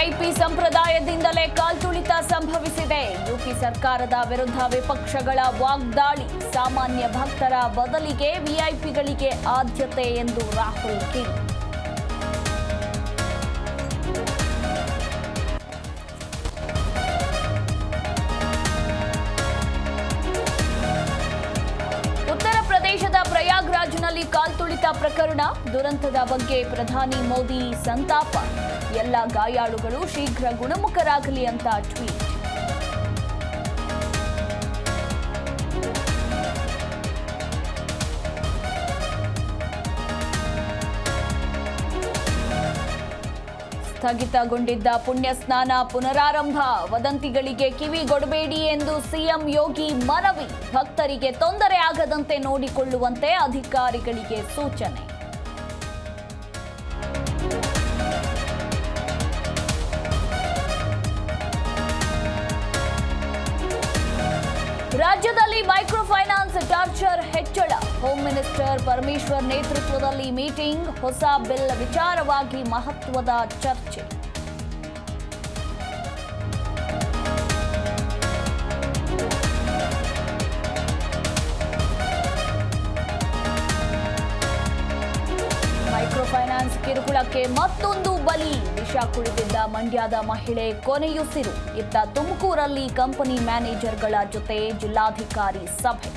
VIP ಸಂಪ್ರದಾಯದಿಂದಲೇ ಕಾಲ್ತುಳಿತ ಸಂಭವಿಸಿದೆ. UP ಸರ್ಕಾರದ ವಿರುದ್ಧ ವಿಪಕ್ಷಗಳ ವಾಗ್ದಾಳಿ. ಸಾಮಾನ್ಯ ಭಕ್ತರ ಬದಲಿಗೆ ವಿಐಪಿಗಳಿಗೆ ಆದ್ಯತೆ ಎಂದು ರಾಹುಲ್ ಕಿಡಿ. ಉತ್ತರ ಪ್ರದೇಶದ ಪ್ರಯಾಗ್ರಾಜ್ನಲ್ಲಿ ಕಾಲ್ತುಳಿತ ಪ್ರಕರಣ. ದುರಂತದ ಬಗ್ಗೆ ಪ್ರಧಾನಿ ಮೋದಿ ಸಂತಾಪ. ಎಲ್ಲ ಗಾಯಾಳುಗಳು ಶೀಘ್ರ ಗುಣಮುಖರಾಗಲಿ ಅಂತ ಟ್ವೀಟ್. ಸ್ಥಗಿತಗೊಂಡಿದ್ದ ಪುಣ್ಯ ಸ್ನಾನ ಪುನರಾರಂಭ. ವದಂತಿಗಳಿಗೆ ಕಿವಿಗೊಡಬೇಡಿ ಎಂದು ಸಿಎಂ ಯೋಗಿ ಮನವಿ. ಭಕ್ತರಿಗೆ ತೊಂದರೆ ಆಗದಂತೆ ನೋಡಿಕೊಳ್ಳುವಂತೆ ಅಧಿಕಾರಿಗಳಿಗೆ ಸೂಚನೆ. ರಾಜ್ಯದಲ್ಲಿ ಮೈಕ್ರೋ ಫೈನಾನ್ಸ್ ಟಾರ್ಚರ್ ಹೆಚ್ಚಳ. ಹೋಮ್ ಮಿನಿಸ್ಟರ್ ಪರಮೇಶ್ವರ್ ನೇತೃತ್ವದಲ್ಲಿ ಮೀಟಿಂಗ್. ಹೊಸ ಬಿಲ್ ವಿಚಾರವಾಗಿ ಮಹತ್ವದ ಚರ್ಚೆ. ಮೈಕ್ರೋ ಫೈನಾನ್ಸ್ ಕಿರುಕುಳಕ್ಕೆ ಮತ್ತೊಂದು ಬಲಿ. ವಿಷ ಕುಡಿದಿದ್ದ ಮಂಡ್ಯದ ಮಹಿಳೆ ಕೊನೆಯುಸಿರು. ಇತ್ತ ತುಮಕೂರಲ್ಲಿ ಕಂಪನಿ ಮ್ಯಾನೇಜರ್ಗಳ ಜೊತೆ ಜಿಲ್ಲಾಧಿಕಾರಿ ಸಭೆ.